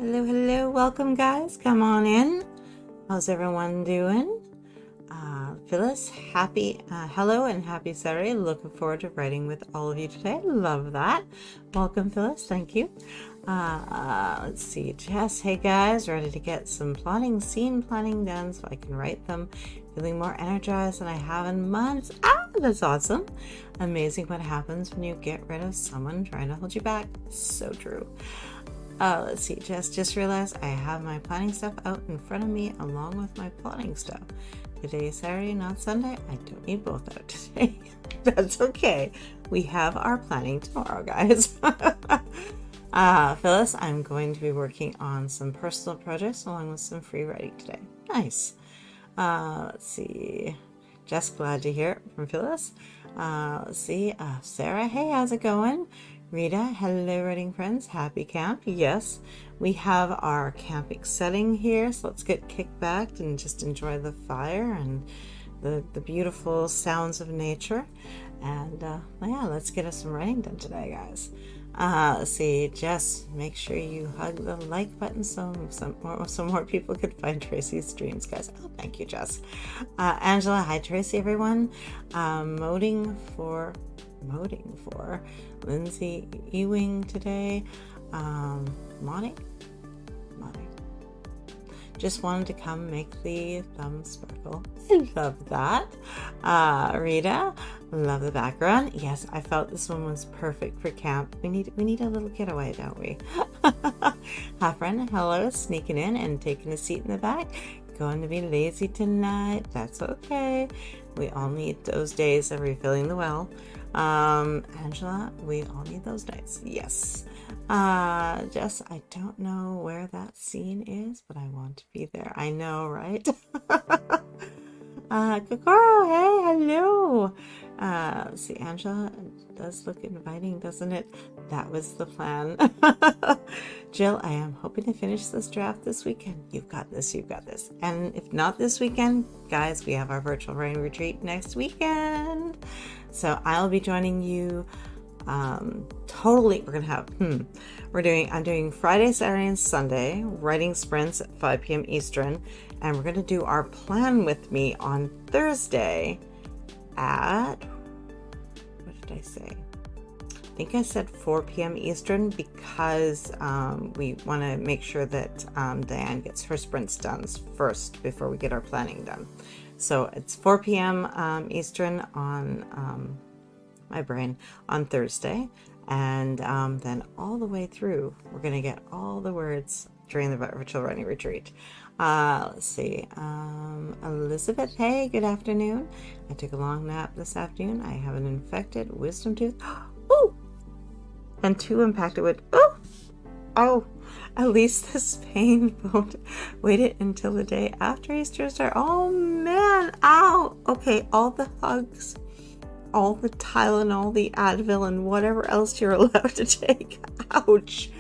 Hello, hello, welcome guys, come on in. How's everyone doing? Phyllis, hello and happy Saturday. Looking forward to writing with all of you today. Love that. Welcome Phyllis, thank you. Let's see, Jess, hey guys, ready to get some scene planning done so I can write them. Feeling more energized than I have in months. That's awesome. Amazing what happens when you get rid of someone trying to hold you back. So true. Let's see, just realized I have my planning stuff out in front of me along with my plotting stuff. Today is Saturday, not Sunday. I don't need both out today. That's okay. We have our planning tomorrow, guys. Phyllis, I'm going to be working on some personal projects along with some free writing today. Nice. Let's see. Just glad to hear it from Phyllis. Let's see. Sarah, hey, how's it going? Rita, hello writing friends, happy camp. Yes, we have our camping setting here, so let's get kicked back and just enjoy the fire and the beautiful sounds of nature. And yeah, let's get us some writing done today, guys. Let's see, Jess, make sure you hug the like button so more people could find Tracy's streams, guys. Oh, thank you, Jess. Angela, hi Tracy, everyone. Moding for Lindsay Ewing today. Monty. Just wanted to come make the thumbs sparkle. I love that. Rita, love the background. Yes, I felt this one was perfect for camp. We need a little getaway, don't we? Friend, hello, sneaking in and taking a seat in the back. Going to be lazy tonight. That's okay. We all need those days of refilling the well. Angela, we all need those nights. Yes. Jess, I don't know where that scene is, but I want to be there. I know, right? Kokoro, hey, hello. See, Angela, it does look inviting, doesn't it? That was the plan. Jill, I am hoping to finish this draft this weekend. You've got this, you've got this. And if not this weekend, guys, we have our virtual writing retreat next weekend. So I'll be joining you. Totally, we're gonna have I'm doing Friday, Saturday, and Sunday writing sprints at 5 p.m. Eastern, and we're gonna do our plan with me on Thursday at, what did I say? I think I said 4 p.m. Eastern because we want to make sure that Diane gets her sprints done first before we get our planning done. So it's 4 p.m. Eastern on my brain on Thursday, and then all the way through we're going to get all the words during the virtual writing retreat. Let's see, Elizabeth, hey, good afternoon. I took a long nap this afternoon. I have an infected wisdom tooth. Ooh! And 2 impacted with oh, at least this pain won't wait until the day after Easter start. Oh man, ow. Okay, all the hugs, all the Tylenol, the Advil, and whatever else you're allowed to take. Ouch.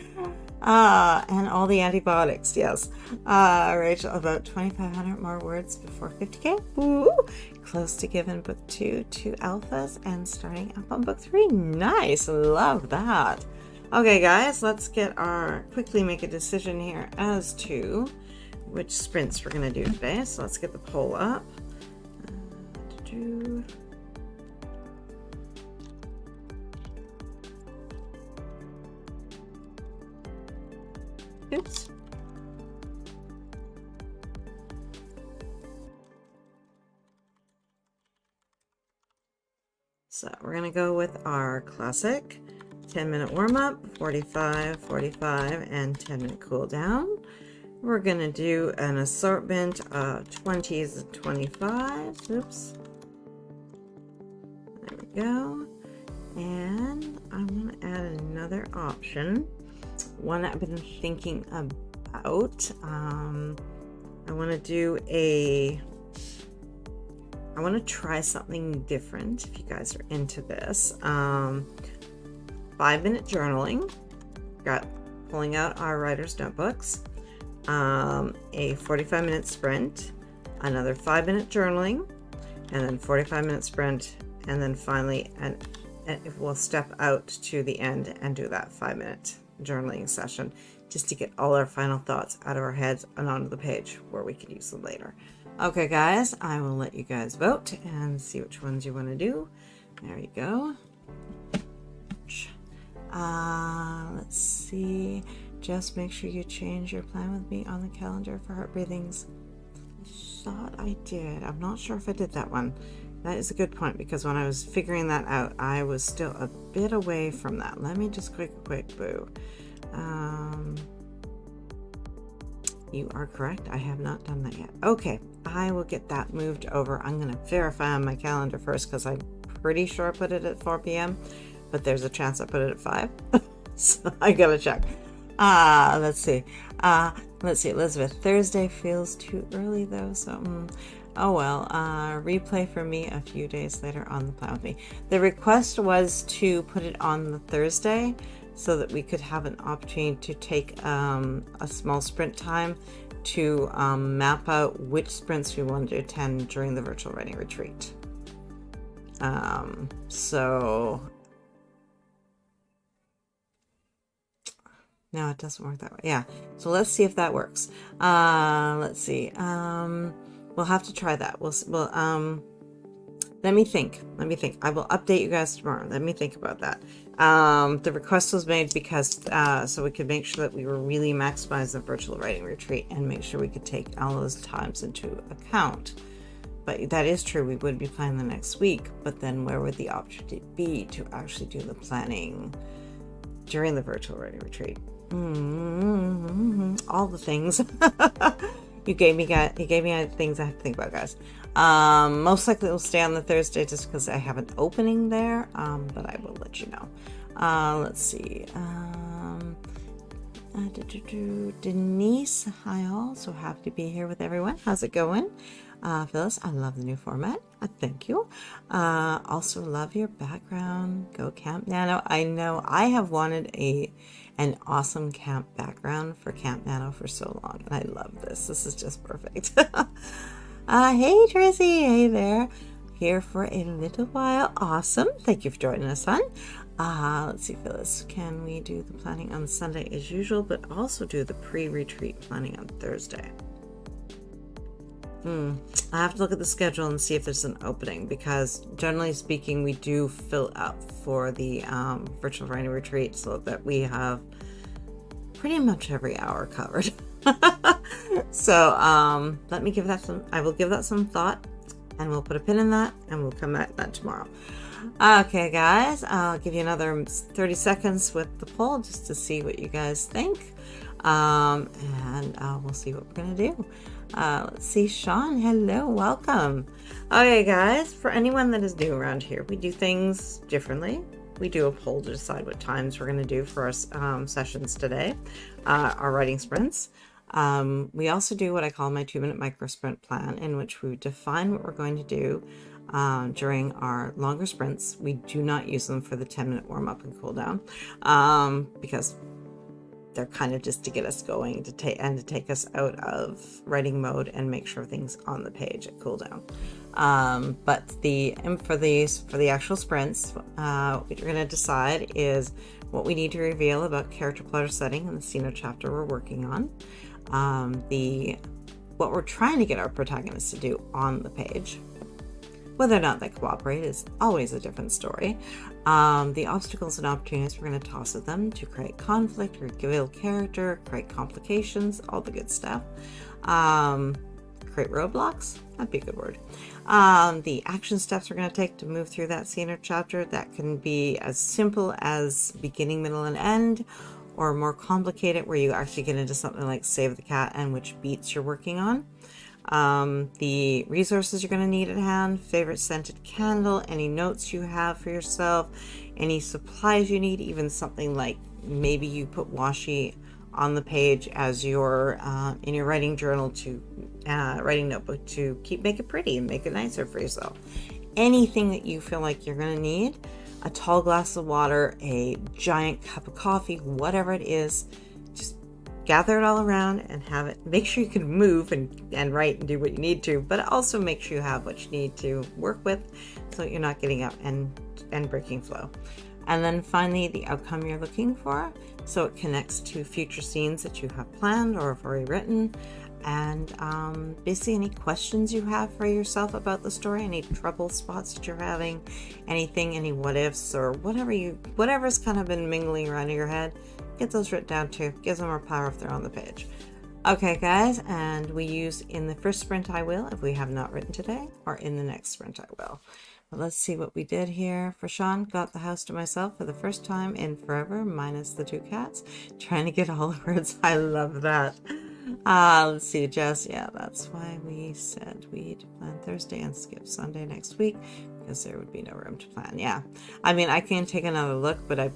And all the antibiotics, yes. Rachel, about 2,500 more words before 50K. Ooh, close to giving book 2 alphas and starting up on book 3. Nice, love that. Okay, guys, let's quickly make a decision here as to which sprints we're gonna do today. So let's get the poll up. Oops. So we're going to go with our classic 10-minute warm-up, 45, and 10-minute cool down. We're going to do an assortment of 20s and 25s. Oops. There we go. And I'm going to add another option. One I've been thinking about. I want to try something different if you guys are into this. 5-minute journaling. Pulling out our writer's notebooks. A 45-minute sprint. Another 5-minute journaling. And then 45-minute sprint. And then finally, we'll step out to the end and do that 5-minute journaling session just to get all our final thoughts out of our heads and onto the page where we can use them later. Okay, guys, I will let you guys vote and see which ones you want to do. There you go. Let's see. Just make sure you change your plan with me on the calendar for heart breathings. Thought I did. I'm not sure if I did that one. That is a good point, because when I was figuring that out, I was still a bit away from that. Let me just quick boo. You are correct. I have not done that yet. Okay, I will get that moved over. I'm going to verify on my calendar first, because I'm pretty sure I put it at 4 p.m., but there's a chance I put it at 5. So I got to check. Let's see. Elizabeth, Thursday feels too early though, so oh well. Replay for me a few days later on the plan with me. The request was to put it on the Thursday so that we could have an opportunity to take a small sprint time to map out which sprints we wanted to attend during the virtual writing retreat. So no, it doesn't work that way. Yeah. So let's see if that works. Let's see. We'll have to try that. Let me think. I will update you guys tomorrow. Let me think about that. The request was made because so we could make sure that we were really maximizing the virtual writing retreat and make sure we could take all those times into account. But that is true. We would be planning the next week, but then where would the opportunity be to actually do the planning during the virtual writing retreat? All the things. you gave me things I have to think about, guys. Most likely it will stay on the Thursday just because I have an opening there, but I will let you know. Let's see. Denise, hi all. So happy to be here with everyone. How's it going? Phyllis, I love the new format. Thank you. Also love your background. Go Camp Nano. I know I have wanted an awesome camp background for Camp Nano for so long, and I love this. This is just perfect. Hey Tracy, hey there. Here for a little while. Awesome. Thank you for joining us, hon. Let's see, Phyllis. Can we do the planning on Sunday as usual, but also do the pre-retreat planning on Thursday? I have to look at the schedule and see if there's an opening, because generally speaking, we do fill up for the virtual writing retreat so that we have pretty much every hour covered. So let me give that I will give that some thought, and we'll put a pin in that, and we'll come back to that tomorrow. Okay, guys, I'll give you another 30 seconds with the poll just to see what you guys think. And we'll see what we're going to do. Let's see, Sean, hello, welcome. Okay, guys, for anyone that is new around here, we do things differently. We do a poll to decide what times we're going to do for our sessions today, our writing sprints. We also do what I call my 2-minute micro sprint plan, in which we define what we're going to do during our longer sprints. We do not use them for the 10-minute warm-up and cool down, because they're kind of just to get us going to take us out of writing mode and make sure things on the page at cooldown. But for the actual sprints, what we're going to decide is what we need to reveal about character plotter setting in the Sino chapter we're working on. What we're trying to get our protagonists to do on the page. Whether or not they cooperate is always a different story. The obstacles and opportunities we're going to toss at them to create conflict, reveal character, create complications, all the good stuff. Create roadblocks, that'd be a good word. The action steps we're going to take to move through that senior chapter, that can be as simple as beginning, middle, and end, or more complicated where you actually get into something like Save the Cat and which beats you're working on. The resources you're going to need at hand, favorite scented candle, any notes you have for yourself, any supplies you need, even something like maybe you put washi on the page as your in your writing journal to writing notebook to make it pretty and make it nicer for yourself. Anything that you feel like you're going to need, a tall glass of water, a giant cup of coffee, whatever it is, just gather it all around and have it. Make sure you can move and write and do what you need to, but also make sure you have what you need to work with so you're not getting up and breaking flow. And then finally, the outcome you're looking for. So it connects to future scenes that you have planned or have already written. And basically any questions you have for yourself about the story, any trouble spots that you're having, anything, any what ifs or whatever's kind of been mingling around in your head, get those written down too. Gives them more power if they're on the page. Okay guys, and we use in the first sprint I will if we have not written today, or in the next sprint I will. But let's see what we did here. For Sean, got the house to myself for the first time in forever, minus the 2 cats. Trying to get all the words. I love that. Let's see, Jess. Yeah, that's why we said we'd plan Thursday and skip Sunday next week, because there would be no room to plan. Yeah, I mean, I can take another look, but I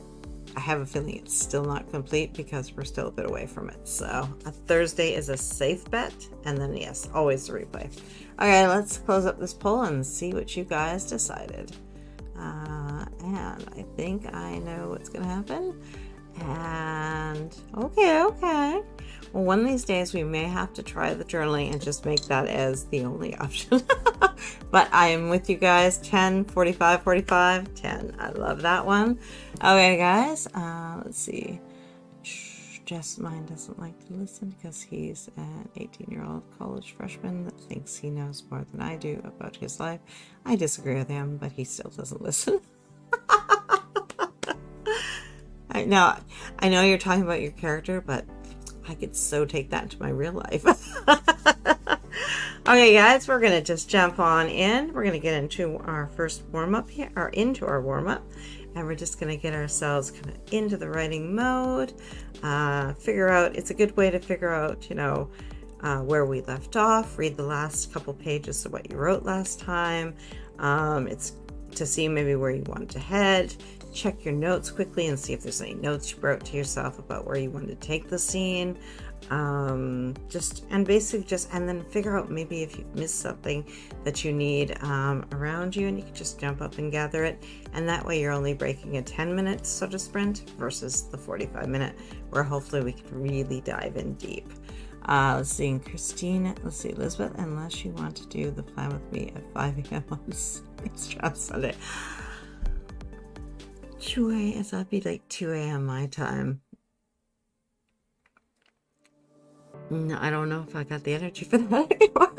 have a feeling it's still not complete because we're still a bit away from it. So a Thursday is a safe bet. And then yes, always the replay. Okay, let's close up this poll and see what you guys decided. And I think I know what's going to happen. And okay. Well, one of these days we may have to try the journaling and just make that as the only option. But I am with you guys. 10, 45, 45, 10. I love that one. Okay, guys. Let's see. Jess mine doesn't like to listen because he's an 18-year-old college freshman that thinks he knows more than I do about his life. I disagree with him, but he still doesn't listen. I know you're talking about your character, but I could so take that into my real life. Okay, guys, we're going to just jump on in. We're going to get into our first warm-up here, or into our warm-up. And we're just going to get ourselves kind of into the writing mode. Figure out, it's a good way to figure out, where we left off. Read the last couple pages of what you wrote last time. It's to see maybe where you want to head. Check your notes quickly and see if there's any notes you wrote to yourself about where you want to take the scene. And then figure out maybe if you've missed something that you need around you, and you can just jump up and gather it. And that way you're only breaking a 10-minute sort of sprint versus the 45-minute, where hopefully we can really dive in deep. Let's see, Elizabeth, unless you want to do the plan with me at 5 a.m. on Sunday. 2 a.m. So that'd be like 2 a.m. my time. No, I don't know if I got the energy for that anymore.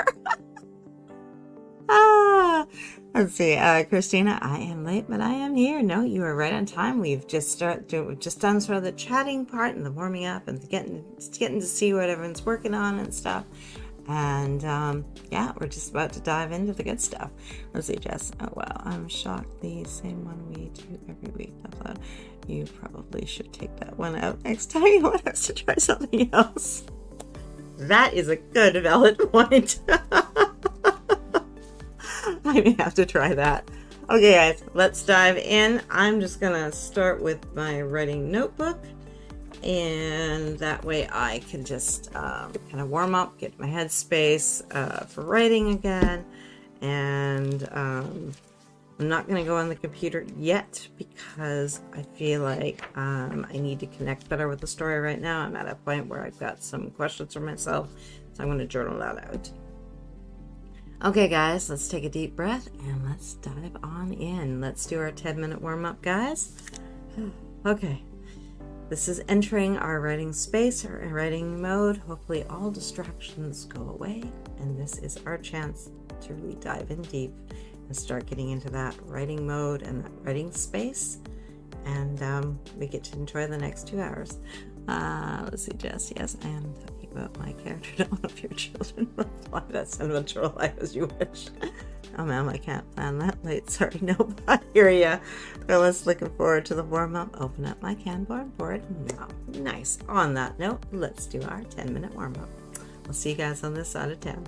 Let's see, Christina, I am late, but I am here. No, you are right on time. We've just done sort of the chatting part and the warming up and getting to see what everyone's working on and stuff. And yeah, we're just about to dive into the good stuff. Let's see, Jess. Oh wow, I'm shocked. The same one we do every week. I thought you probably should take that one out next time you want us to try something else. That is a good, valid point. I may have to try that. Okay, guys, let's dive in. I'm just gonna start with my writing notebook, and that way I can just kind of warm up, get my headspace for writing again. And I'm not going to go on the computer yet because I feel like I need to connect better with the story right now. I'm at a point where I've got some questions for myself, so I'm going to journal that out. Okay, guys, let's take a deep breath and let's dive on in. Let's do our 10-minute warm-up, guys. Okay, this is entering our writing space, our writing mode. Hopefully all distractions go away, and this is our chance to really dive in deep and start getting into that writing mode and that writing space, and we get to enjoy the next 2 hours. Let's see, Jess. Yes, I am talking about my character, not one of your children. Apply that sentimental life as you wish. Oh, ma'am, I can't plan that late. Sorry, no, I hear ya. Phyllis, looking forward to the warm-up. Open up my Kanban board now. Nice. On that note, let's do our 10-minute warm-up. We'll see you guys on this side of 10.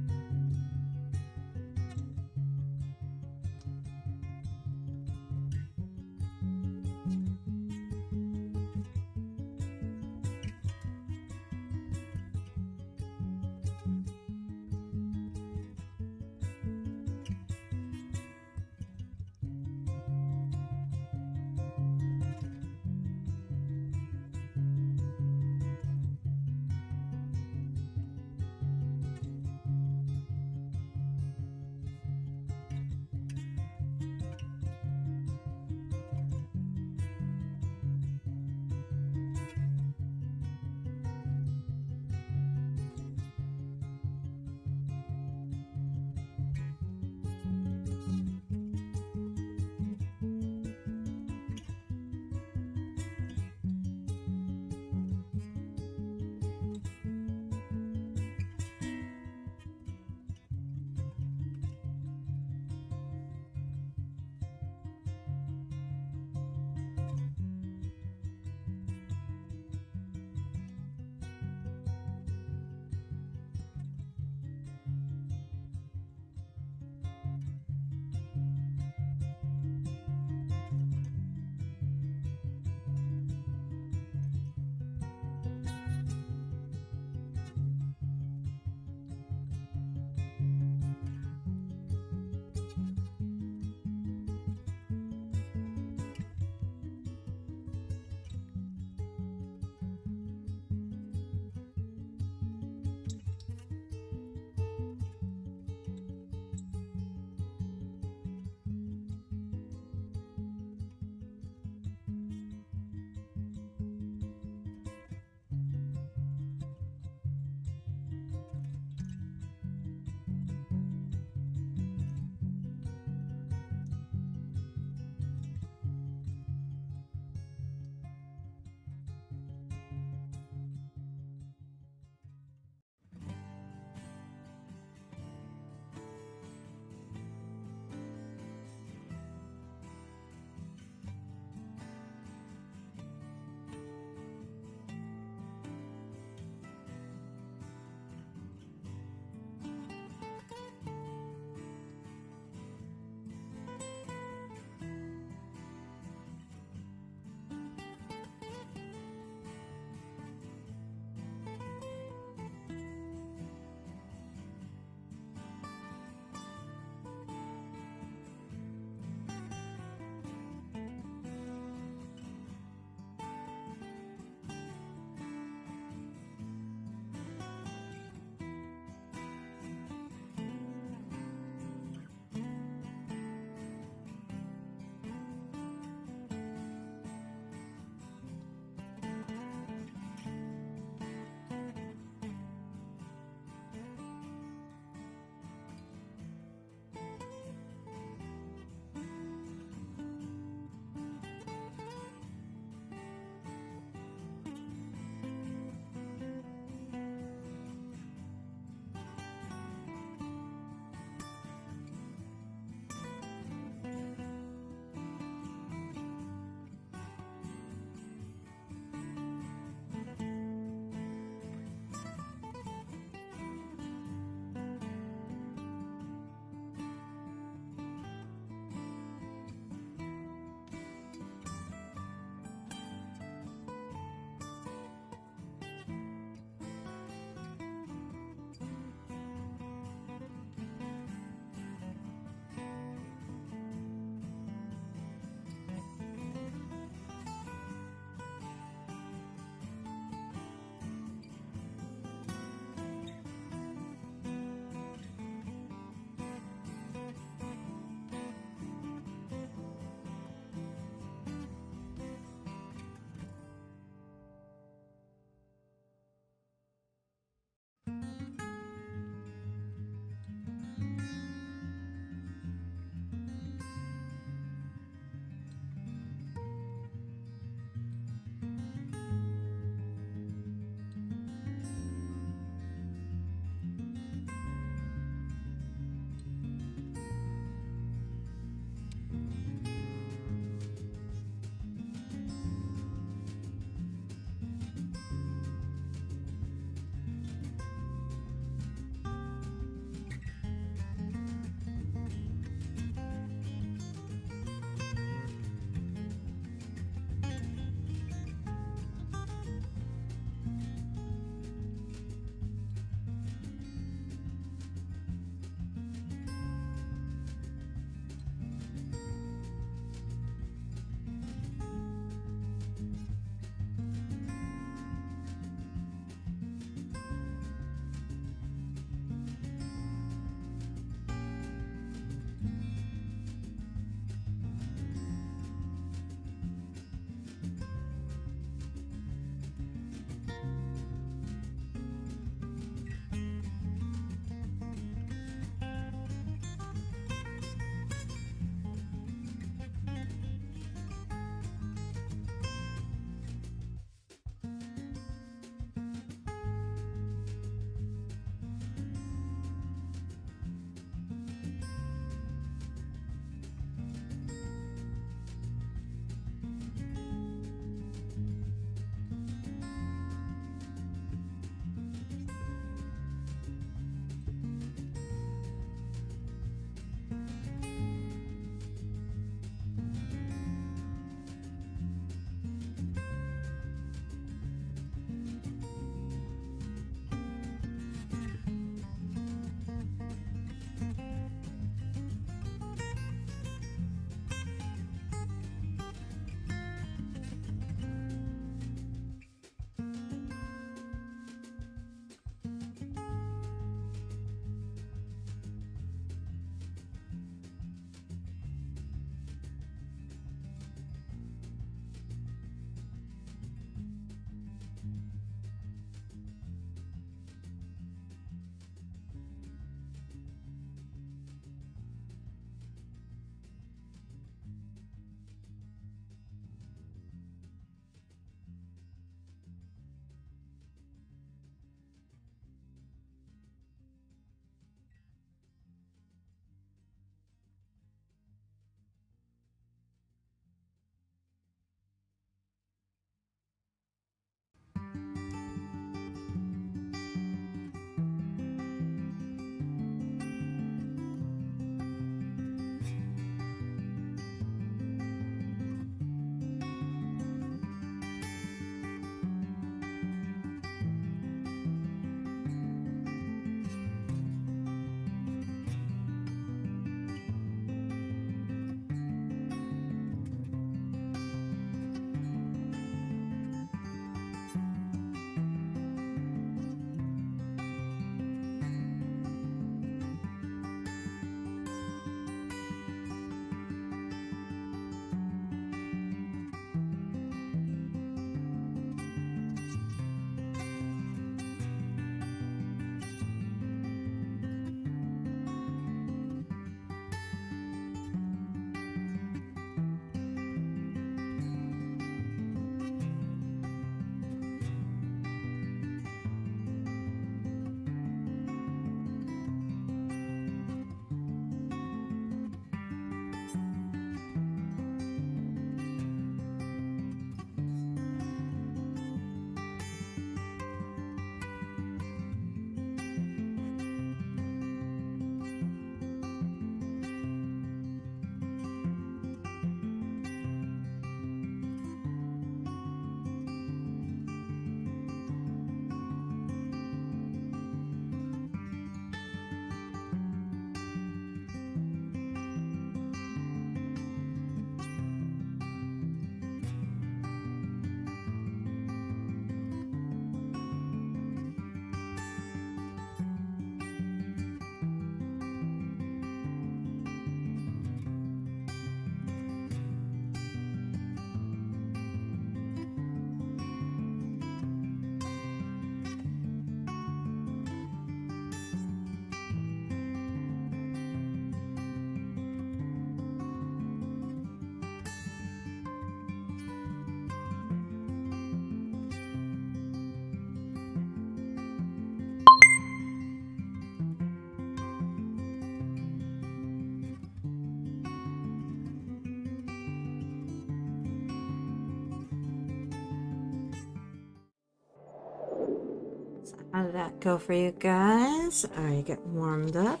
How did that go for you guys? Are you getting warmed up?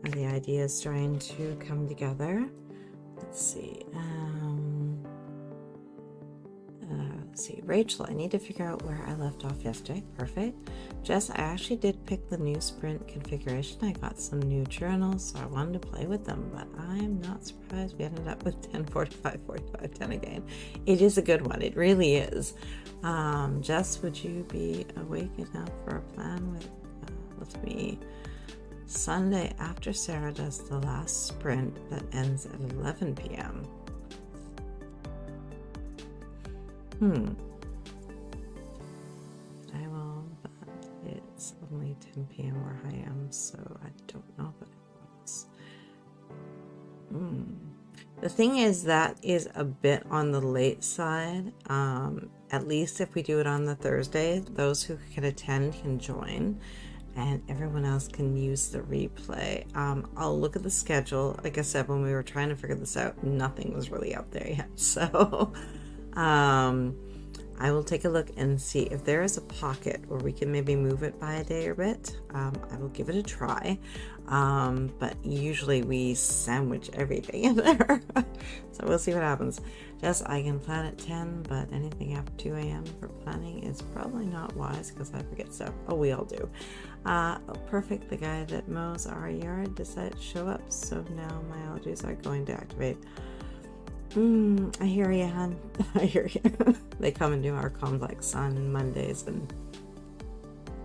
Are the ideas starting to come together? Let's see. Let's see. Rachel, I need to figure out where I left off yesterday. Perfect. Jess, I actually did pick the new sprint configuration. I got some new journals, so I wanted to play with them, but I'm not surprised we ended up with 10, 45, 45, 10 again. It is a good one. It really is. Jess, would you be awake enough for a plan with me? Sunday after Sarah does the last sprint that ends at 11 p.m. I will, but it's only 10 p.m. where I am, so I don't know if it was. The thing is, that is a bit on the late side. At least if we do it on the Thursday, those who can attend can join, and everyone else can use the replay. I'll look at the schedule. Like I said, when we were trying to figure this out, nothing was really out there yet. So I will take a look and see if there is a pocket where we can maybe move it by a day or bit. I will give it a try. But usually we sandwich everything in there. So we'll see what happens. Jess, I can plan at 10, but anything after 2 a.m. for planning is probably not wise because I forget stuff. Oh, we all do. Perfect. The guy that mows our yard decided to show up, so now my allergies are going to activate. I hear you, hon. I hear you. They come and do our complex on Mondays and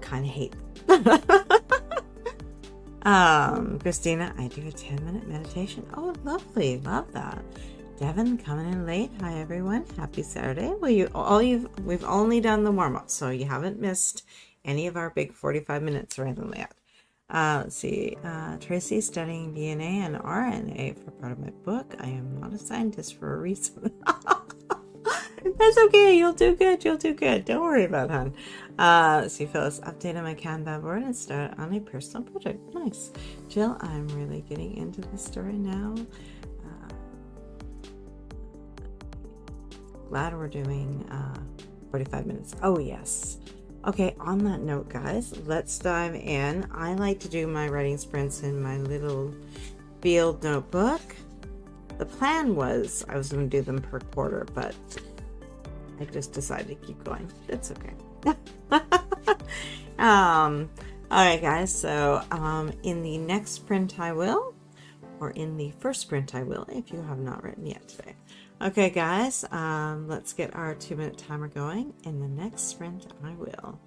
kind of hate Christina, I do a 10-minute meditation. Oh, lovely. Love that. Devin coming in late. Hi, everyone. Happy Saturday. Well, we've only done the warm-up, so you haven't missed any of our big 45 minutes or anything like that. Let's see. Tracy studying DNA and RNA for part of my book. I am not a scientist for a reason. That's okay. You'll do good. You'll do good. Don't worry about it, hon. Let's see. Phyllis, updated my Kanban board and started on a personal project. Nice. Jill, I'm really getting into the story now. Glad we're doing 45 minutes. Oh, yes. Okay, on that note, guys, let's dive in. I like to do my writing sprints in my little field notebook. The plan was I was going to do them per quarter, but I just decided to keep going. It's okay. All right, guys, so in the next sprint I will, or in the first sprint I will, if you have not written yet today. Okay, guys, let's get our 2-minute timer going. In the next sprint, I will.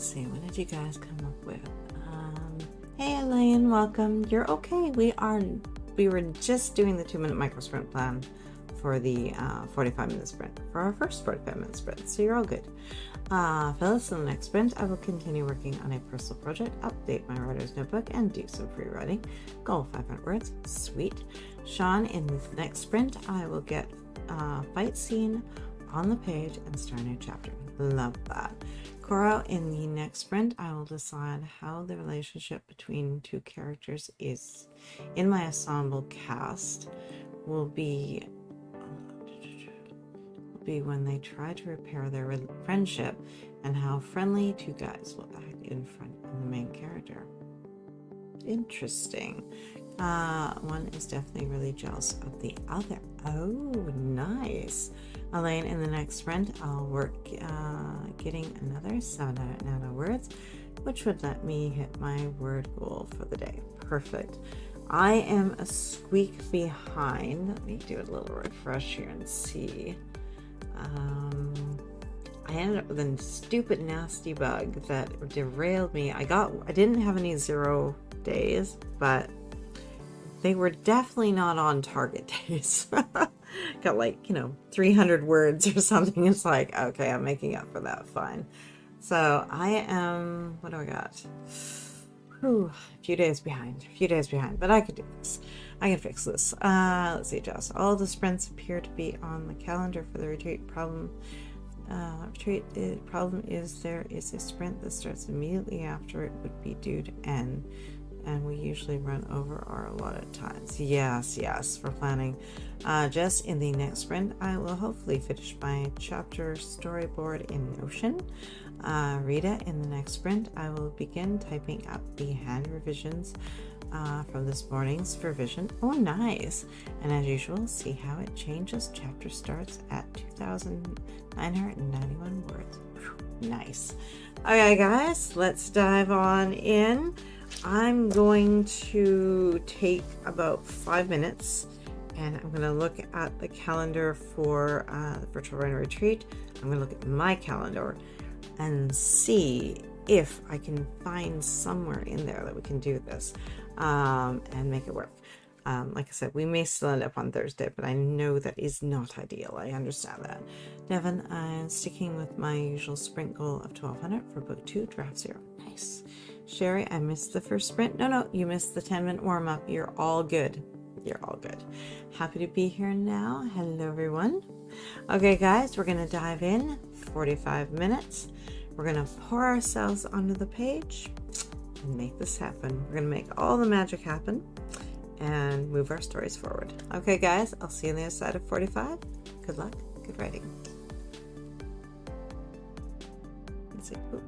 let's see, what did you guys come up with? Hey Elaine, welcome. You're okay. We were just doing the 2-minute micro sprint plan for the 45-minute sprint, for our first 45-minute sprint, so you're all good. Phyllis, in the next sprint, I will continue working on a personal project, update my writer's notebook, and do some free writing. Goal 500 words. Sweet. Sean, in the next sprint, I will get a fight scene on the page and start a new chapter. Love that. Cora, in the next sprint, I will decide how the relationship between two characters is in my ensemble cast will be when they try to repair their friendship, and how friendly two guys will act in front of the main character. Interesting. One is definitely really jealous of the other. Oh, nice. Elaine, in the next sprint, I'll work getting another 700 nano words, which would let me hit my word goal for the day. Perfect. I am a squeak behind. Let me do a little refresh here and see. I ended up with a stupid nasty bug that derailed me. I didn't have any 0 days, but they were definitely not on target days. Got like, 300 words or something. It's like, okay, I'm making up for that. Fine. So I am, what do I got? Whew, a few days behind, but I could do this. I can fix this. Let's see, Jess. All the sprints appear to be on the calendar for the retreat. Problem is there is a sprint that starts immediately after it would be due to end, and we usually run over our allotted times. Yes, for planning. Jess, in the next sprint, I will hopefully finish my chapter storyboard in Notion. Rita, in the next sprint, I will begin typing up the hand revisions from this morning's revision. Oh, nice. And as usual, see how it changes. Chapter starts at 2,991 words. Whew, nice. Okay, guys, let's dive on in. I'm going to take about 5 minutes, and I'm going to look at the calendar for the Virtual Writing Retreat. I'm going to look at my calendar and see if I can find somewhere in there that we can do this and make it work. Like I said, we may still end up on Thursday, but I know that is not ideal. I understand that. Devin, I'm sticking with my usual sprint goal of 1,200 for book 2, draft 0. Nice. Sherry, I missed the first sprint. No, you missed the 10-minute warm-up. You're all good. Happy to be here now. Hello, everyone. Okay, guys, we're going to dive in. 45 minutes. We're going to pour ourselves onto the page and make this happen. We're going to make all the magic happen and move our stories forward. Okay, guys, I'll see you on the other side of 45. Good luck. Good writing. Let's see. Ooh.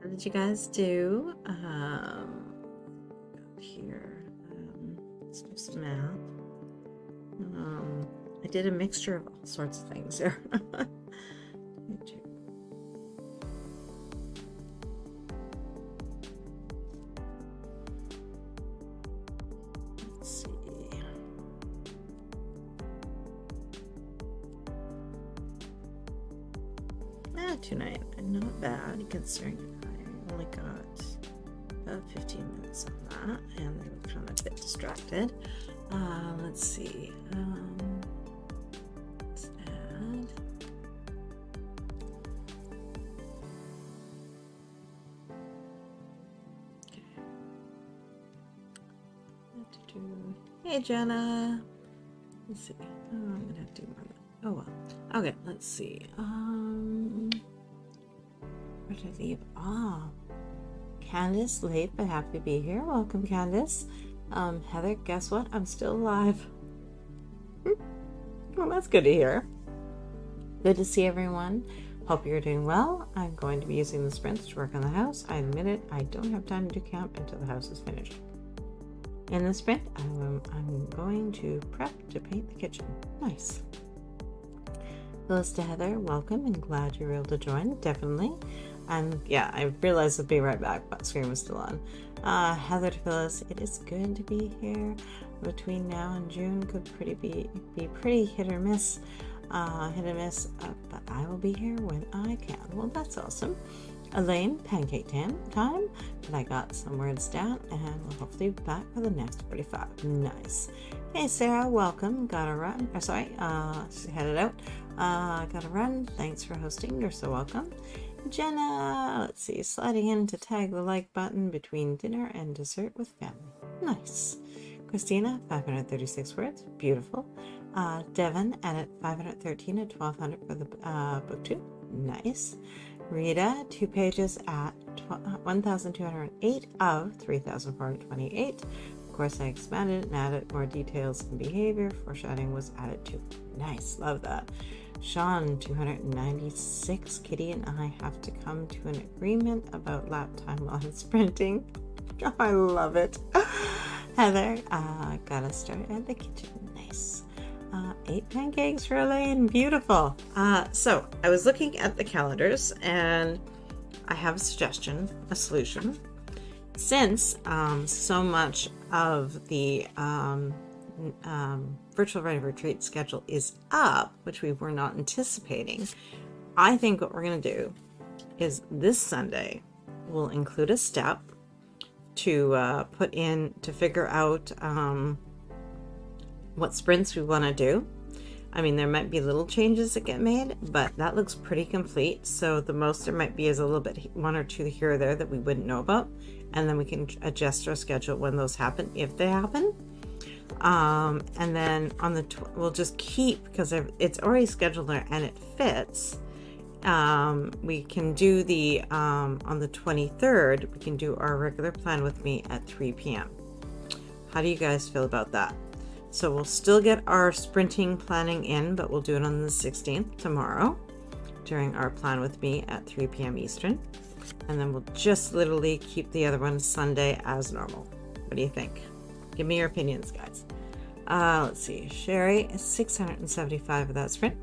What did you guys do? Here, let's do some math. I did a mixture of all sorts of things here. Let's see. 2.9, not bad considering I only got about 15 minutes of that, and they were kind of a bit distracted. Let's see. Let's add. Okay. Hey Jenna. Let's see. Oh, I'm gonna have to do more. Oh well. Okay, let's see. Where did I leave? Candace, late but happy to be here. Welcome, Candace. Heather, guess what? I'm still alive. Well, that's good to hear. Good to see everyone. Hope you're doing well. I'm going to be using the sprints to work on the house. I admit it, I don't have time to do camp until the house is finished. In the sprint, I'm going to prep to paint the kitchen. Nice. Phyllis to Heather, welcome and glad you were able to join. Definitely. And yeah, I realized I'd be right back, but screen was still on. Heather to Phyllis, it is good to be here. Between now and June could be pretty hit or miss, but I will be here when I can. Well, that's awesome. Elaine, pancake time, but I got some words down and we'll hopefully be back for the next 45. Nice. Hey Sarah, welcome. Gotta run. She headed out. Gotta run. Thanks for hosting. You're so welcome. Jenna, let's see, sliding in to tag the like button between dinner and dessert with family. Nice. Christina, 536 words. Beautiful. Devin, added 513 at 1200 for the book 2. Nice. Rita, 2 pages at 1,208 of 3,428. Of course, I expanded and added more details and behavior. Foreshadowing was added too. Nice, love that. Sean, 296. Kitty and I have to come to an agreement about lap time while I'm sprinting. I love it. Heather, gotta start at the kitchen. Nice. 8 pancakes for Elaine. Beautiful. So I was looking at the calendars and I have a suggestion, a solution. Since so much of the virtual writing retreat schedule is up, which we were not anticipating, I think what we're going to do is this Sunday we'll include a step to put in to figure out what sprints we want to do. I mean, there might be little changes that get made, but that looks pretty complete. So the most there might be is a little bit, 1 or 2 here or there that we wouldn't know about. And then we can adjust our schedule when those happen, if they happen. And then on the, we'll just keep, because it's already scheduled there and it fits. We can do the, on the 23rd, we can do our regular plan with me at 3 p.m. How do you guys feel about that? So we'll still get our sprinting planning in, but we'll do it on the 16th, tomorrow, during our plan with me at 3 p.m. Eastern. And then we'll just literally keep the other one Sunday as normal. What do you think? Give me your opinions, guys. Let's see. Sherry is 675 of that sprint.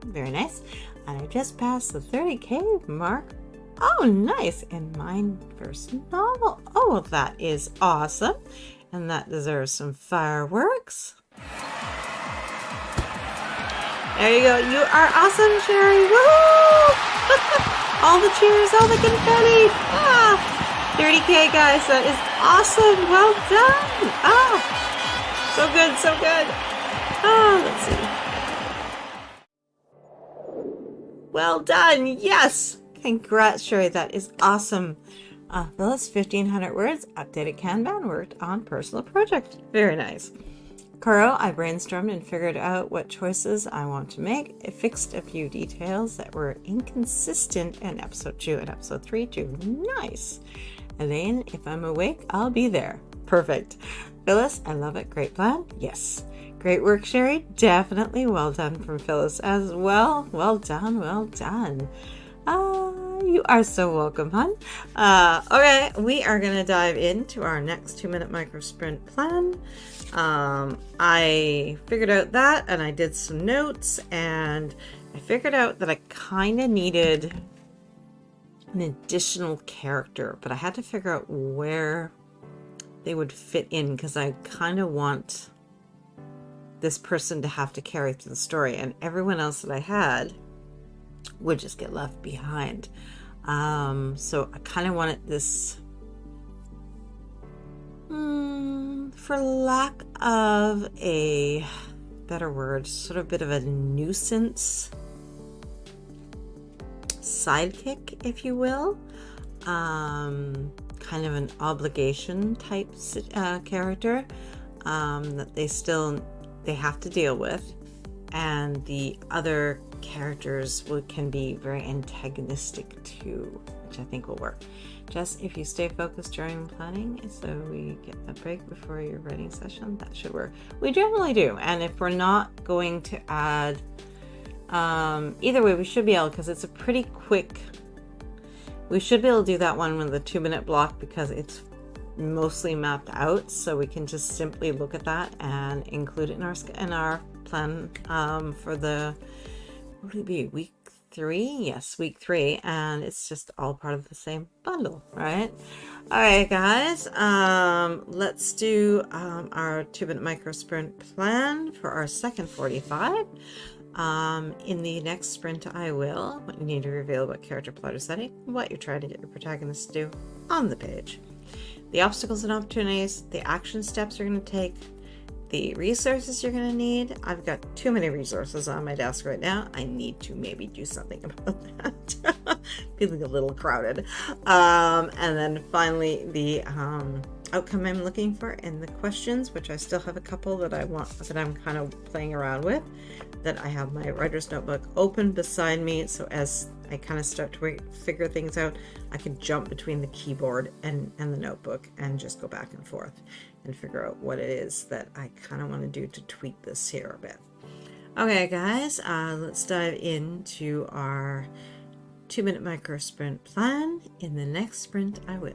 Very nice. And I just passed the 30K mark. Oh, nice. In my first novel. Oh, well, that is awesome. And that deserves some fireworks. There you go. You are awesome, Sherry. Woo! All the cheers, all the confetti. 30K, guys. That is awesome. Well done. So good, so good. Let's see. Well done. Yes. Congrats, Sherry. That is awesome. Phyllis, 1,500 words, updated Kanban, worked on personal project. Very nice. Caro, I brainstormed and figured out what choices I want to make. It fixed a few details that were inconsistent in episode 2 and episode 3 too. Nice. Elaine, if I'm awake, I'll be there. Perfect. Phyllis, I love it. Great plan. Yes. Great work, Sherry. Definitely well done from Phyllis as well. Well done. Well done. You are so welcome, hon. Okay, we are going to dive into our next 2-minute micro sprint plan. I figured out that, and I did some notes, and I figured out that I kind of needed an additional character, but I had to figure out where they would fit in, because I kind of want this person to have to carry through the story, and everyone else that I had would just get left behind. So I kind of wanted this, for lack of a better word, sort of a bit of a nuisance sidekick, if you will. Kind of an obligation type character that they have to deal with, and the other characters can be very antagonistic too, which I think will work. Jess, if you stay focused during planning, so we get a break before your writing session, that should work. We generally do, and if we're not going to add, either way, we should be able, because it's a pretty quick, we should be able to do that one with the 2-minute block, because it's mostly mapped out, so we can just simply look at that and include it in our plan for the, what would it be, week 3? Yes, week 3, and it's just all part of the same bundle, right? All right, guys, let's do our 2-minute micro sprint plan for our second 45. In the next sprint, I will what you need to reveal about character, plot, or setting, what you're trying to get your protagonist to do on the page, the obstacles and opportunities, the action steps you're going to take, the resources you're going to need. I've got too many resources on my desk right now. I need to maybe do something about that. Feeling a little crowded. And then finally, the outcome I'm looking for, and the questions, which I still have a couple that I'm kind of playing around with, that I have my writer's notebook open beside me, so as I kind of start to figure things out, I can jump between the keyboard and the notebook and just go back and forth and figure out what it is that I kind of want to do to tweak this here a bit. Okay, guys, let's dive into our 2-minute micro sprint plan. In the next sprint, I will.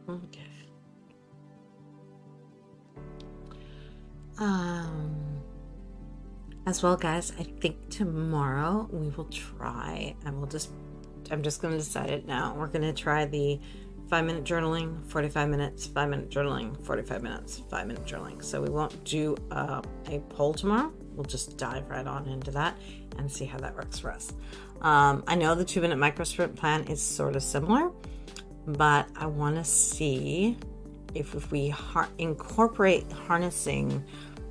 Okay. As well, guys, I think tomorrow we will try, and I'm just going to decide it now. We're going to try the 5-minute journaling, 45 minutes, 5-minute journaling, 45 minutes, 5-minute journaling. So we won't do a poll tomorrow. we'll just dive right on into that and see how that works for us. I know the 2-minute micro sprint plan is sort of similar, but I want to see if we incorporate harnessing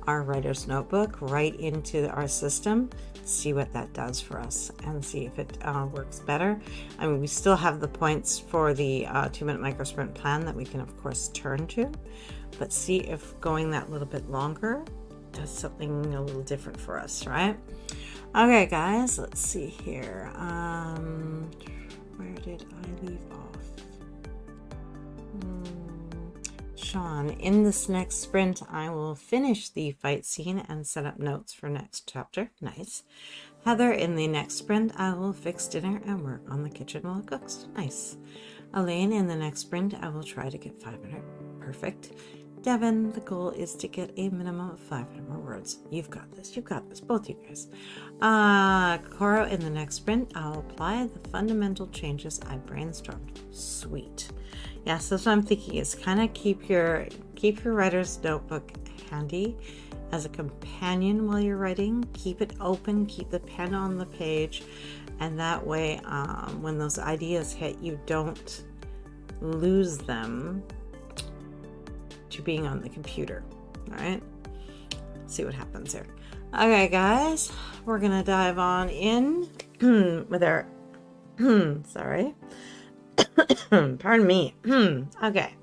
our writer's notebook right into our system, see what that does for us and see if it works better. I mean, we still have the points for the 2-minute micro sprint plan that we can of course turn to, but see if going that little bit longer does something a little different for us, right? Okay guys, let's see here. Where did I leave off? Sean, in this next sprint, I will finish the fight scene and set up notes for next chapter. Nice. Heather, in the next sprint, I will fix dinner and work on the kitchen while it cooks. Nice. Elaine, in the next sprint, I will try to get 500. Perfect. Devin, the goal is to get a minimum of 500 more words. You've got this. You've got this. Both you guys. Cora, in the next sprint, I'll apply the fundamental changes I brainstormed. Sweet. Yeah, so that's what I'm thinking is kind of keep your writer's notebook handy as a companion while you're writing. Keep it open, keep the pen on the page, and that way when those ideas hit, you don't lose them to being on the computer. All right, see what happens here. Okay guys, we're gonna dive on in with our sorry. Pardon me. Okay.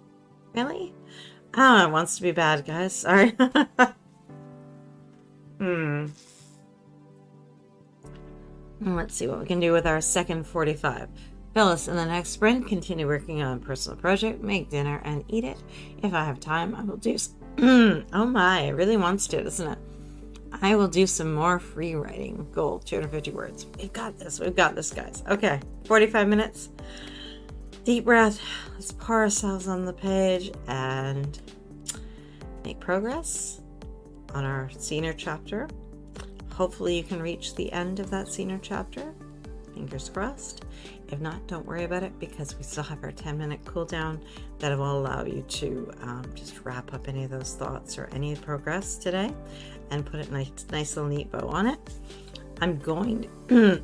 Really? Oh, it wants to be bad, guys. Sorry. Let's see what we can do with our second 45. Phyllis, in the next sprint, continue working on a personal project, make dinner, and eat it. If I have time, I will do oh my, it really wants to, doesn't it? I will do some more free writing. Goal, 250 words. We've got this. We've got this, guys. Okay, 45 minutes. Deep breath. Let's pour ourselves on the page and make progress on our senior chapter. Hopefully you can reach the end of that senior chapter. Fingers crossed. If not, don't worry about it because we still have our 10-minute cooldown that will allow you to just wrap up any of those thoughts or any progress today and put a nice little neat bow on it. I'm going to,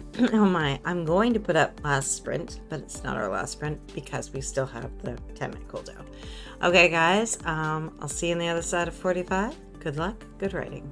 I'm going to put up last sprint, but it's not our last sprint because we still have the 10-minute cooldown. Okay, guys, I'll see you on the other side of 45. Good luck, good writing.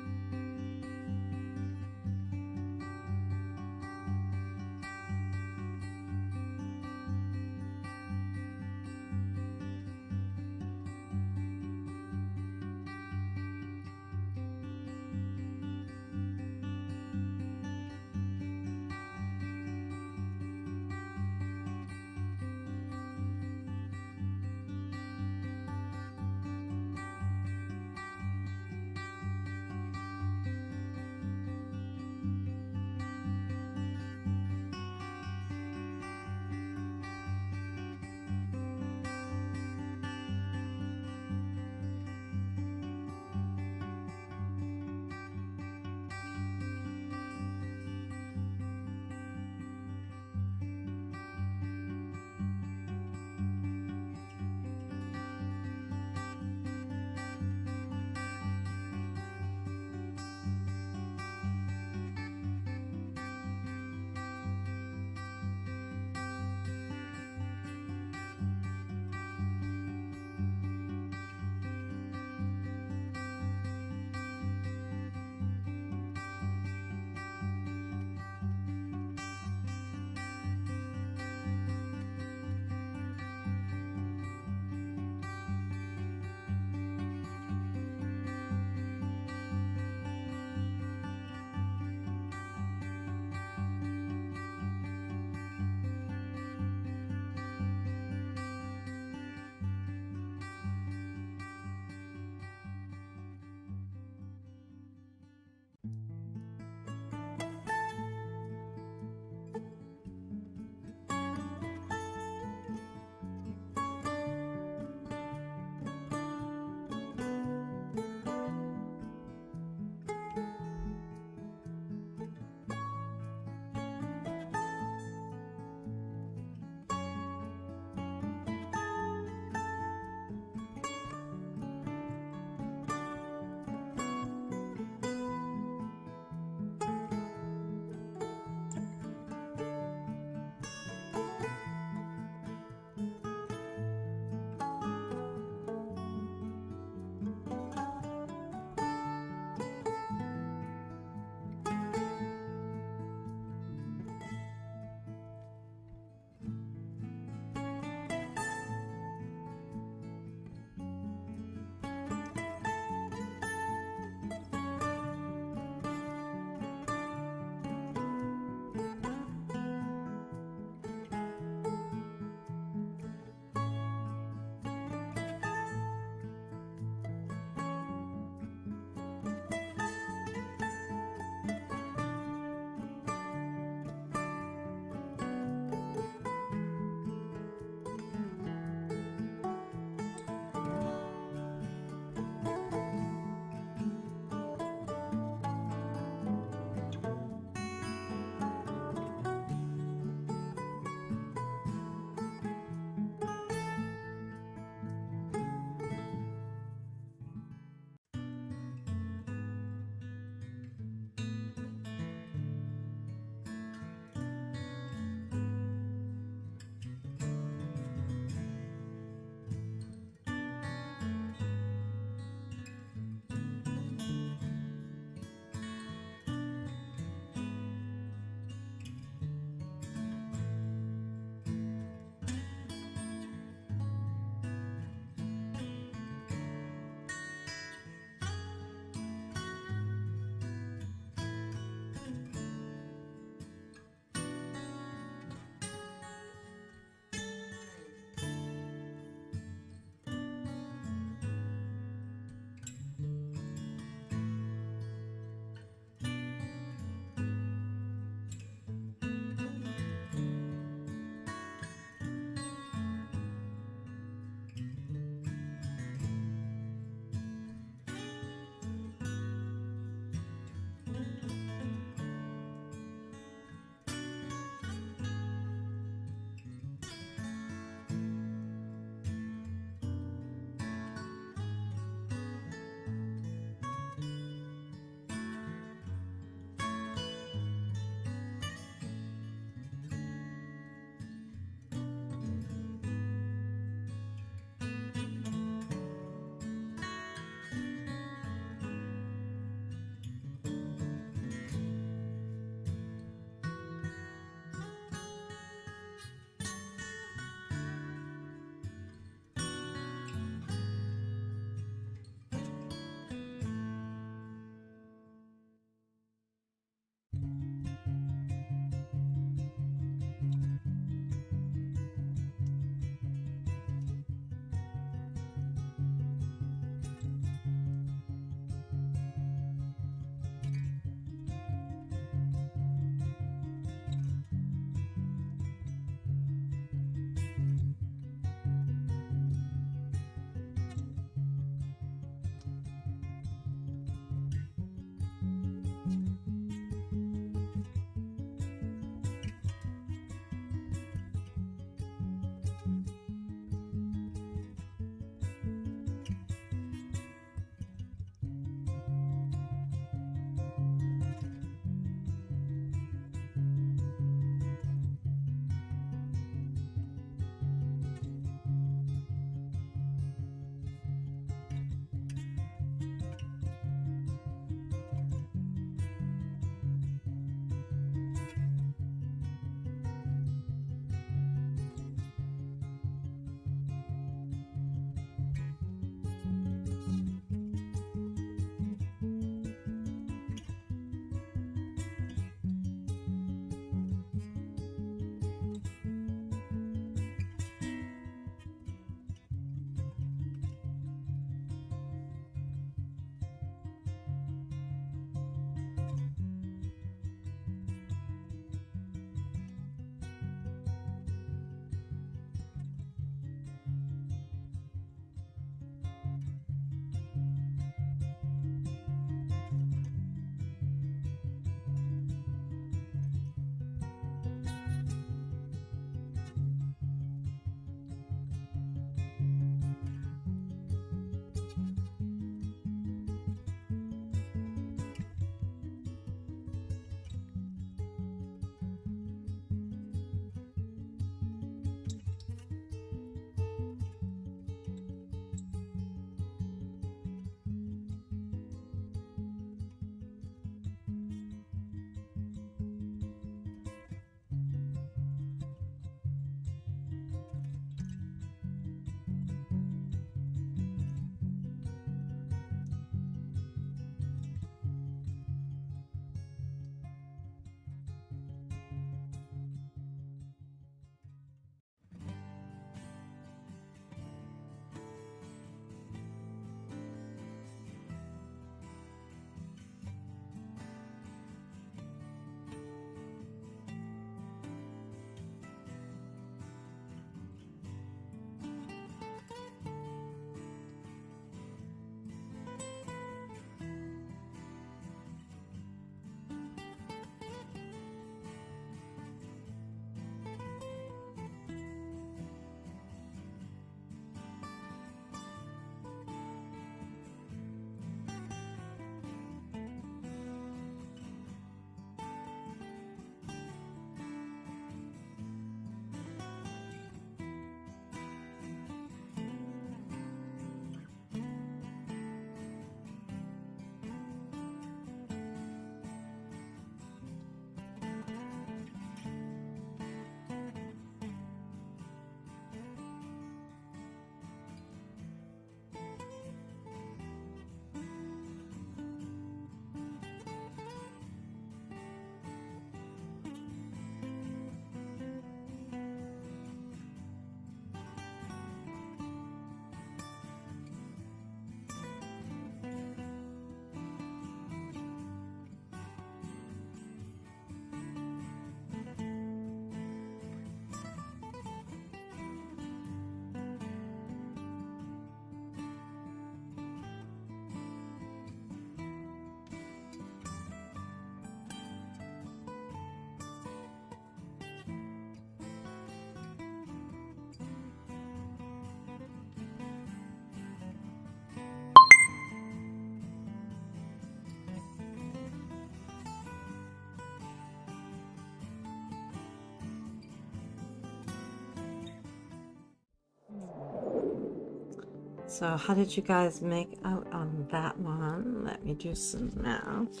So how did you guys make out on that one? Let me do some math.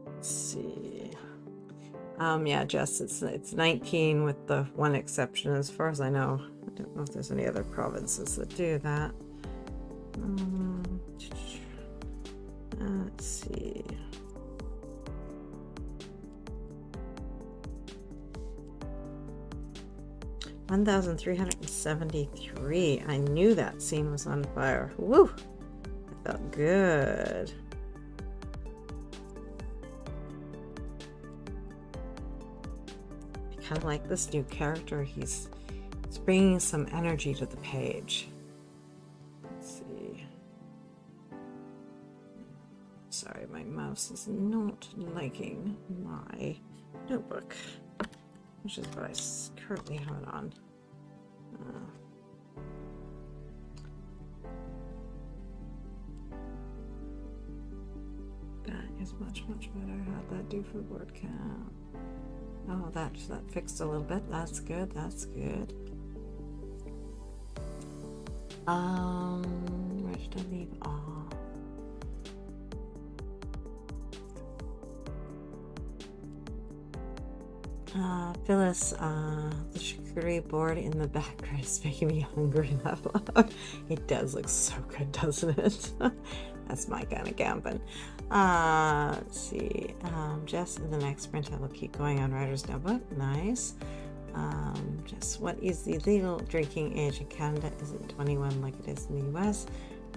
Let's see. Yeah, Jess, it's 19 with the one exception as far as I know. I don't know if there's any other provinces that do that. Let's see. $1,373. I knew that scene was on fire. Woo! It felt good. I kind of like this new character. He's bringing some energy to the page. Let's see. Sorry, my mouse is not liking my notebook, which is what I currently have it on. That is much better. How'd that do for word count? Oh, that fixed a little bit. That's good. That's good. Where should I leave off? Phyllis, the charcuterie board in the background is making me hungry. It does look so good, doesn't it? That's my kind of camping. Let's see. Jess, in the next sprint, I will keep going on Writer's Notebook. Nice. Jess, what is the legal drinking age in Canada? Is it 21 like it is in the US?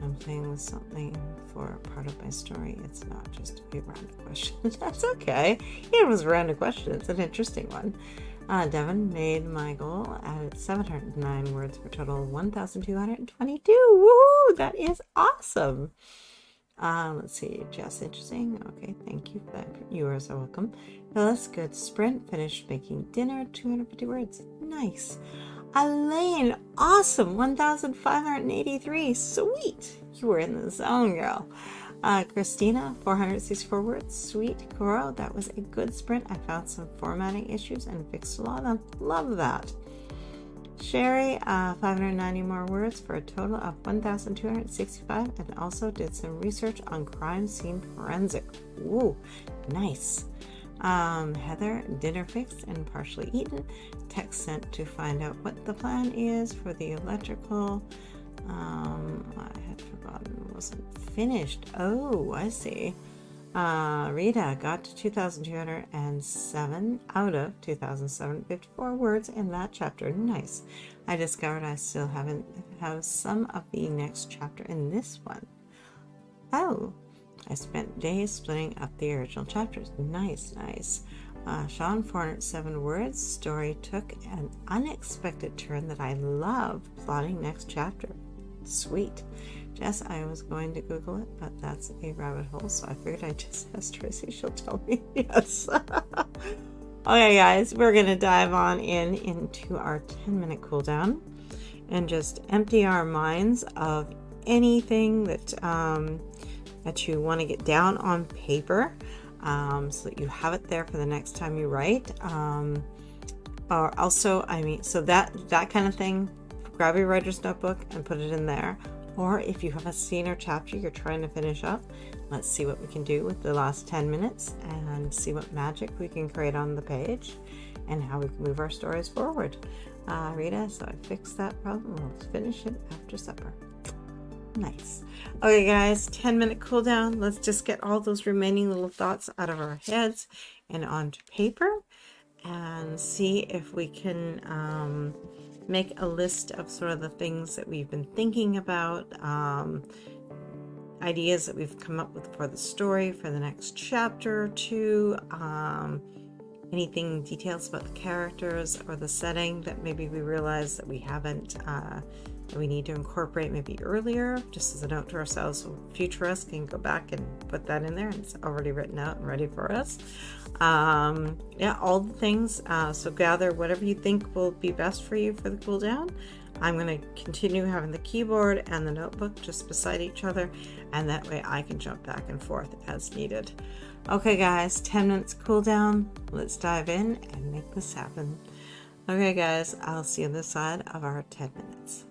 I'm playing with something for part of my story. It's not just a random question. That's okay. It was a random question. It's an interesting one. Devin made my goal, added 709 words for a total of 1,222. Woohoo! That is awesome. Let's see. Jess, interesting. Okay, thank you for that. You are so welcome. Phyllis, good sprint. Finished making dinner. 250 words. Nice. Elaine, awesome. 1,583. Sweet. You were in the zone, girl. Christina, 464 words. Sweet. Coro, that was a good sprint. I found some formatting issues and fixed a lot of them. Love that. Sherry, 590 more words for a total of 1,265, and also did some research on crime scene forensic. Ooh, nice. Heather, dinner fixed and partially eaten. Text sent to find out what the plan is for the electrical. I had forgotten, wasn't finished. Oh, I see. Rita got to 2,207 out of 2,754 words in that chapter. Nice. I discovered I still haven't have some of the next chapter in this one. Oh, I spent days splitting up the original chapters. Nice, nice. Sean, 407 words. Story took an unexpected turn that I love. Plotting next chapter. Sweet. Jess, I was going to Google it, but that's a rabbit hole, so I figured I'd just ask Tracy. She'll tell me. Yes. Okay, guys, we're going to dive on into our 10-minute cool down and just empty our minds of anything that that you want to get down on paper, so that you have it there for the next time you write. Or also, so that kind of thing, grab your writer's notebook and put it in there. Or if you have a scene or chapter you're trying to finish up, let's see what we can do with the last 10 minutes and see what magic we can create on the page and how we can move our stories forward. Rita, so I fixed that problem. We'll finish it after supper. Nice. Okay, guys, 10-minute cool down. Let's just get all those remaining little thoughts out of our heads and onto paper and see if we can make a list of sort of the things that we've been thinking about, ideas that we've come up with for the story for the next chapter or two, anything, details about the characters or the setting that maybe we realize that we haven't, that we need to incorporate maybe earlier, just as a note to ourselves, so future us can go back and put that in there and it's already written out and ready for us. Yeah, all the things. So gather whatever you think will be best for you for the cool down. I'm going to continue having the keyboard and the notebook just beside each other, and that way I can jump back and forth as needed. Okay, guys, 10 minutes cool down. Let's dive in and make this happen. Okay, guys, I'll see you on this side of our 10 minutes.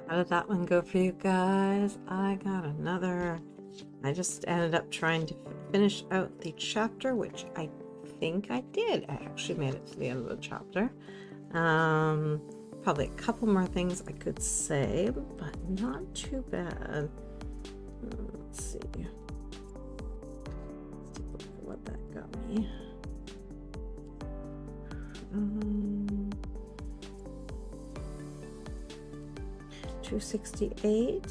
How did that one go for you guys? I got another. I just ended up trying to finish out the chapter, which I think I did. I actually made it to the end of the chapter. Probably a couple more things I could say, but not too bad. Let's see. Let's take a look at what that got me. 268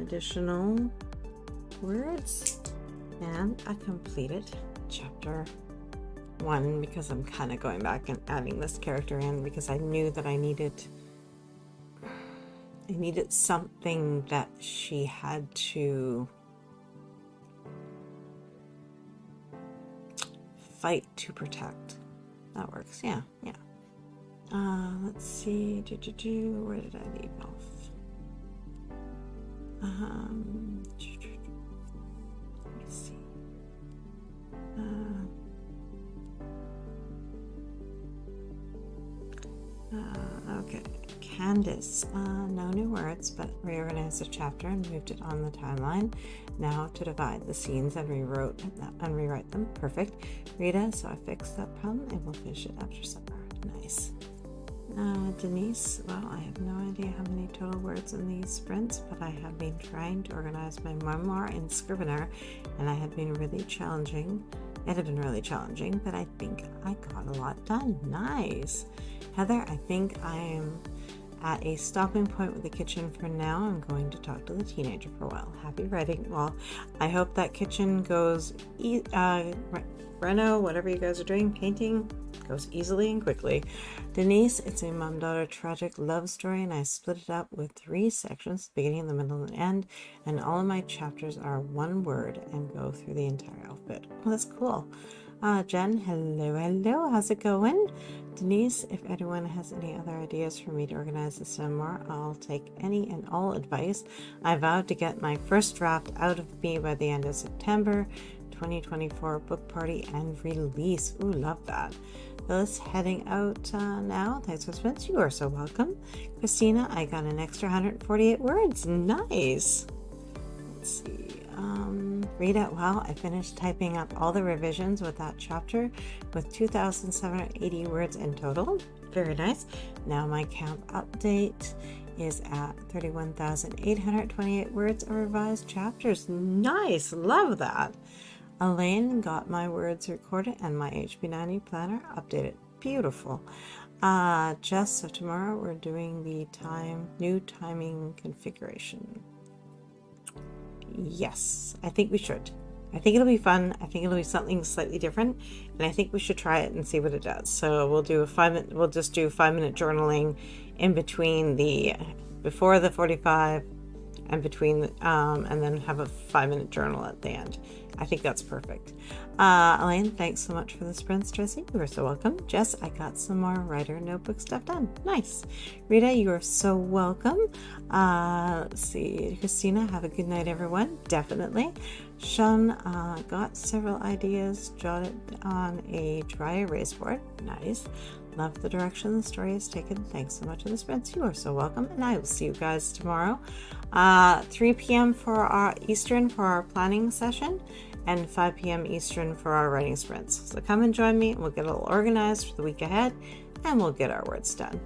additional words, and I completed chapter 1 because I'm kind of going back and adding this character in because I knew that I needed something that she had to fight to protect. That works. Yeah. Let's see. Where did I leave off? Let me see. Okay. Candace. No new words, but reorganized the chapter and moved it on the timeline. Now to divide the scenes and rewrite them. Perfect. Rita, so I fixed that problem and we'll finish it after supper. Nice. Denise, well, I have no idea how many total words in these sprints, but I have been trying to organize my memoir in Scrivener, and it had been really challenging, but I think I got a lot done. Nice. Heather, I think I am at a stopping point with the kitchen for now. I'm going to talk to the teenager for a while. Happy writing. Well, I hope that kitchen goes, Reno, whatever you guys are doing, painting, goes easily and quickly. Denise, it's a mom-daughter tragic love story, and I split it up with 3 sections, the beginning, the middle, and the end, and all of my chapters are one word and go through the entire alphabet. Well, that's cool. Jen, hello, how's it going? Denise, if anyone has any other ideas for me to organize this memoir, I'll take any and all advice. I vowed to get my first draft out of me by the end of September 2024, book party and release. Ooh, love that. Phyllis, heading out now. Thanks for Spence. You are so welcome. Christina, I got an extra 148 words. Nice. Let's see. Rita, wow, I finished typing up all the revisions with that chapter with 2,780 words in total. Very nice. Now my count update is at 31,828 words of revised chapters. Nice. Love that. Elaine, got my words recorded and my HB90 planner updated. Beautiful. Jess, so tomorrow we're doing the new timing configuration. Yes, I think we should. I think it'll be fun. I think it'll be something slightly different, and I think we should try it and see what it does. So we'll do we'll just do 5-minute journaling in between before the 45 and between and then have a 5-minute journal at the end. I think that's perfect. Elaine, thanks so much for the sprints, Tracy. You are so welcome. Jess, I got some more writer notebook stuff done. Nice. Rita, you are so welcome. Let's see. Christina, have a good night, everyone. Definitely. Sean, got several ideas jotted on a dry erase board. Nice. Love the direction the story is taken. Thanks so much for the sprints. You are so welcome. And I will see you guys tomorrow. 3 p.m. for our Eastern for our planning session, and 5 p.m. Eastern for our writing sprints. So come and join me, and we'll get a little organized for the week ahead, and we'll get our words done.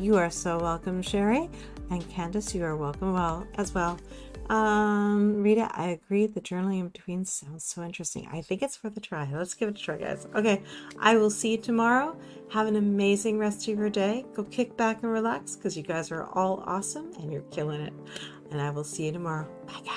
You are so welcome, Sherry. And Candace, you are welcome as well. Rita, I agree. The journaling in between sounds so interesting. I think it's worth a try. Let's give it a try, guys. Okay, I will see you tomorrow. Have an amazing rest of your day. Go kick back and relax because you guys are all awesome and you're killing it. And I will see you tomorrow. Bye, guys.